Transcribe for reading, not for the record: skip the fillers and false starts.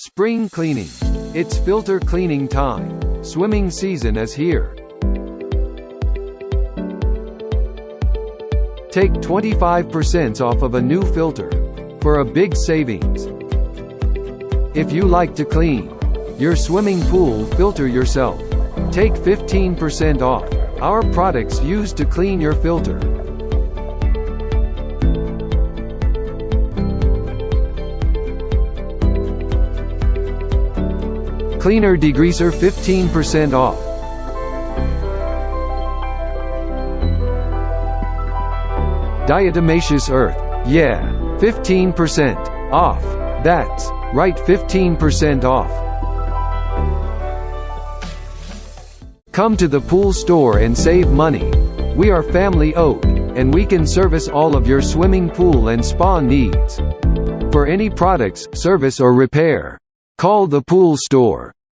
Spring cleaning. It's filter cleaning time. Swimming season is here. Take 25% off of a new filter for a big savings. If you like to clean your swimming pool filter yourself, take 15% off our products used to clean your filter. Cleaner degreaser 15% off. Diatomaceous earth, yeah, 15% off. That's right, 15% off. Come to the pool store and save money. We are family owned, and we can service all of your swimming pool and spa needs. For any products, service or repair, call the pool store.